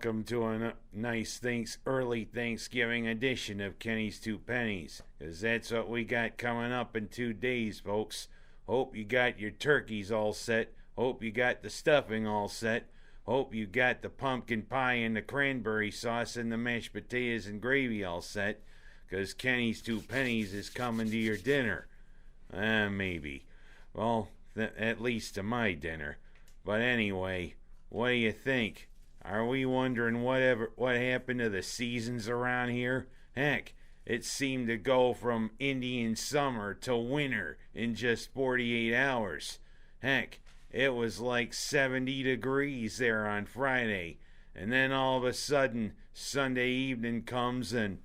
welcome to a nice early Thanksgiving edition of Kenny's Two Pennies, because that's what we got coming up in 2 days, folks. Hope you got your turkeys all set. Hope you got the stuffing all set. Hope you got the pumpkin pie and the cranberry sauce and the mashed potatoes and gravy all set, because Kenny's Two Pennies is coming to your dinner. Maybe. Well, at least to my dinner. But anyway, what do you think? Are we wondering what happened to the seasons around here? Heck, it seemed to go from Indian summer to winter in just 48 hours. Heck, it was like 70 degrees there on Friday. And then all of a sudden, Sunday evening comes and...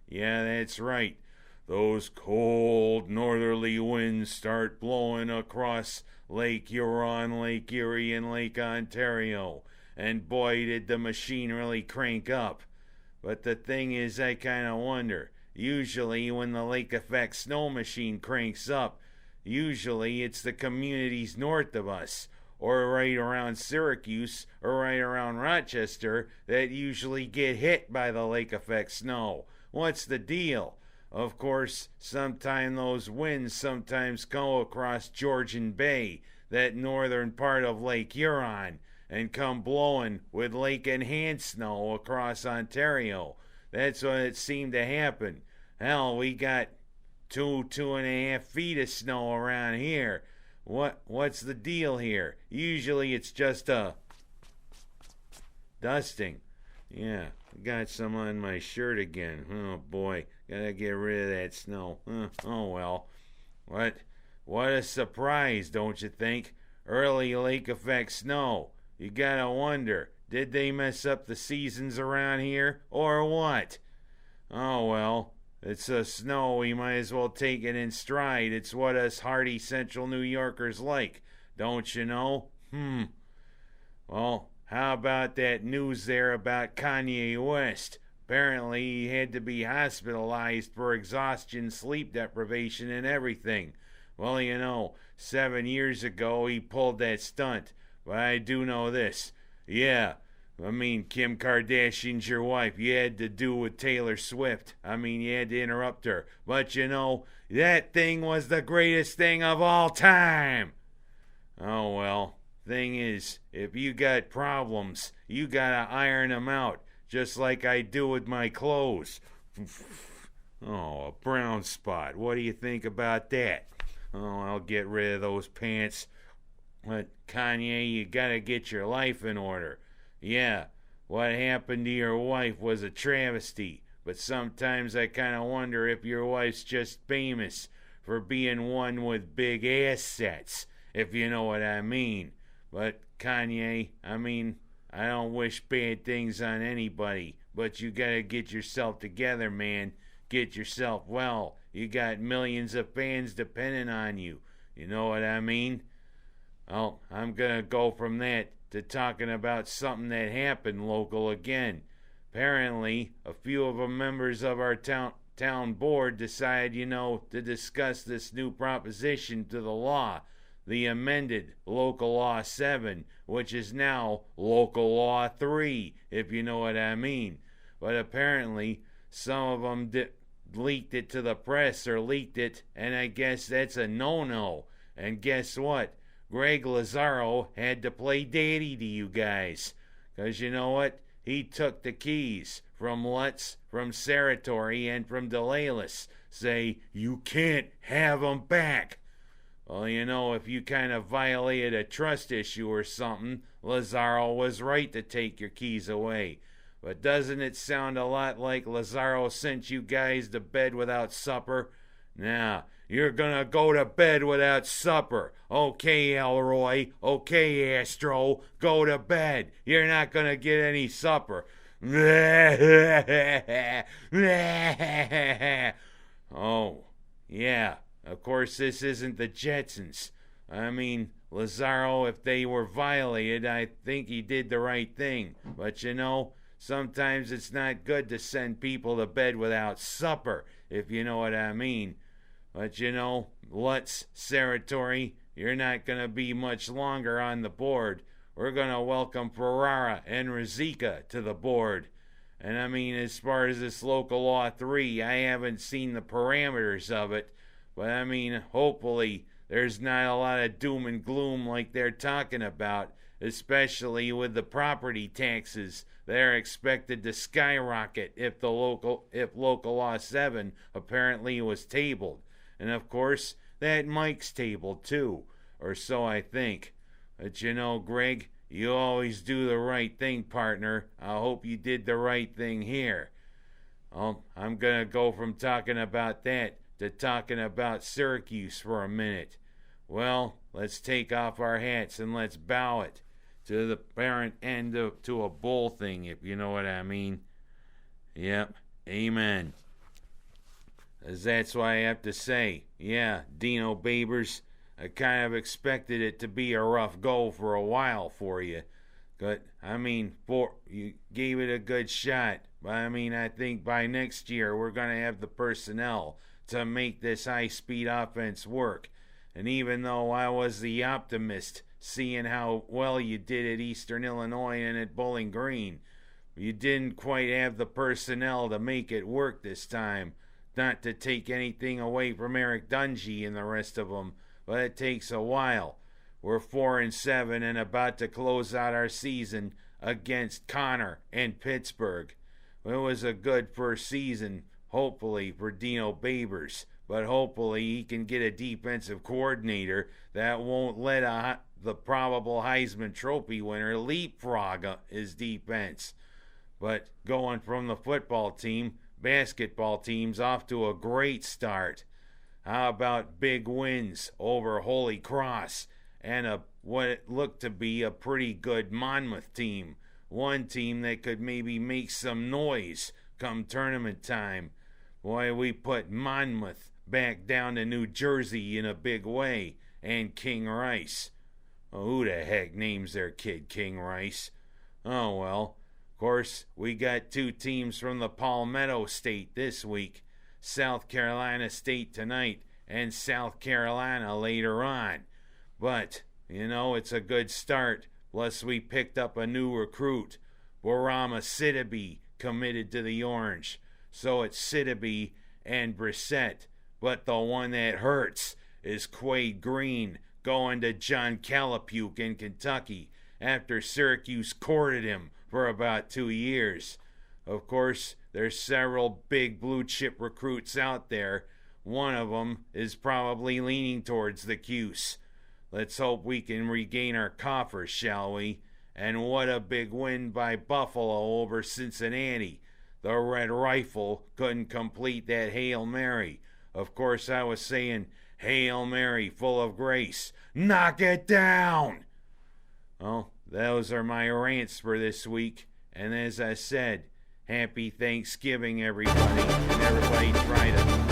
Yeah, that's right. Those cold northerly winds start blowing across Lake Huron, Lake Erie, and Lake Ontario. And boy, did the machine really crank up. But the thing is, I kind of wonder. Usually when the lake effect snow machine cranks up, usually it's the communities north of us, or right around Syraucse, or right around Rochester, that usually get hit by the lake effect snow. What's the deal? Of course, sometimes those winds sometimes go across Georgian Bay, that northern part of Lake Huron, and come blowing with lake-enhanced snow across Ontario. That's what it seemed to happen. Hell, we got 2.5 feet of snow around here. What's the deal here? Usually it's just a dusting. Yeah, got some on my shirt again. Oh boy, gotta get rid of that snow. Oh well. What a surprise, don't you think? Early lake effect snow. You gotta wonder, did they mess up the seasons around here, or what? Oh well, it's a snow, we might as well take it in stride. It's what us hardy Central New Yorkers like, don't you know? Well, how about that news there about Kanye West? Apparently he had to be hospitalized for exhaustion, sleep deprivation, and everything. Well, 7 years ago he pulled that stunt. But I do know this. Yeah, Kim Kardashian's your wife. You had to do with Taylor Swift. You had to interrupt her. But that thing was the greatest thing of all time. Oh well. Thing is, if you got problems, you gotta iron them out, just like I do with my clothes. Oh, a brown spot. What do you think about that? Oh, I'll get rid of those pants. But Kanye, you gotta get your life in order. Yeah, what happened to your wife was a travesty, but sometimes I kinda wonder if your wife's just famous for being one with big assets, if you know what I mean. But Kanye, I don't wish bad things on anybody, but you gotta get yourself together, man. Get yourself well. You got millions of fans depending on you. You know what I mean? Well, I'm gonna go from that to talking about something that happened local again. Apparently, a few of the members of our town board decided, to discuss this new proposition to the law. The amended Local Law 7, which is now Local Law 3, if you know what I mean. But apparently, some of them leaked it to the press or leaked it, and I guess that's a no-no. And guess what? Greg Lazaro had to play daddy to you guys. Because you know what? He took the keys from Lutz, from Syraucse, and from Delaylis. Say, you can't have them back. Well, if you kind of violated a trust issue or something, Lazaro was right to take your keys away. But doesn't it sound a lot like Lazaro sent you guys to bed without supper? Now, you're gonna go to bed without supper. Okay, Elroy. Okay, Astro. Go to bed. You're not gonna get any supper. Oh, yeah. Of course, this isn't the Jetsons. Lazaro, if they were violated, I think he did the right thing. But sometimes it's not good to send people to bed without supper, if you know what I mean. But Lutz, Syraucse, you're not going to be much longer on the board. We're going to welcome Ferrara and Rizika to the board. And I mean, as far as this local law 3, I haven't seen the parameters of it. But I mean, hopefully there's not a lot of doom and gloom like they're talking about, especially with the property taxes. They're expected to skyrocket if local law 7 apparently was tabled. And of course, that Mike's tabled too, or so I think. But you know, Greg, you always do the right thing, partner. I hope you did the right thing here. I'm gonna go from talking about that to talking about Syraucse for a minute. Well, let's take off our hats and let's bow it to the parent end to a bull thing, if you know what I mean. Yep, amen. As that's why I have to say, yeah, Dino Babers, I kind of expected it to be a rough go for a while for you. But, I mean, you gave it a good shot. But, I mean, I think by next year we're going to have the personnel to make this high-speed offense work. And even though I was the optimist, seeing how well you did at Eastern Illinois and at Bowling Green, you didn't quite have the personnel to make it work this time. Not to take anything away from Eric Dungy and the rest of them, but it takes a while. We're 4-7 and about to close out our season against Connor and Pittsburgh. It was a good first season, hopefully, for Dino Babers, but hopefully he can get a defensive coordinator that won't let the probable Heisman Trophy winner leapfrog his defense. But going from the football team, basketball team's off to a great start. How about big wins over Holy Cross and what it looked to be a pretty good Monmouth team? One team that could maybe make some noise come tournament time. Boy, we put Monmouth back down to New Jersey in a big way, and King Rice. Oh, who the heck names their kid King Rice? Oh well. Of course, we got two teams from the Palmetto State this week. South Carolina State tonight and South Carolina later on. But, you know, it's a good start. Plus, we picked up a new recruit. Borama Sidibe committed to the Orange. So it's Sidibe and Brissett. But the one that hurts is Quade Green going to John Calipuk in Kentucky after Syracuse courted him for about 2 years. Of course, there's several big blue chip recruits out there. One of them is probably leaning towards the Cuse. Let's hope we can regain our coffers, shall we? And what a big win by Buffalo over Cincinnati. The Red Rifle couldn't complete that Hail Mary. Of course, I was saying, Hail Mary, full of grace. Knock it down! Well, those are my rants for this week. And as I said, happy Thanksgiving, everybody. And everybody try to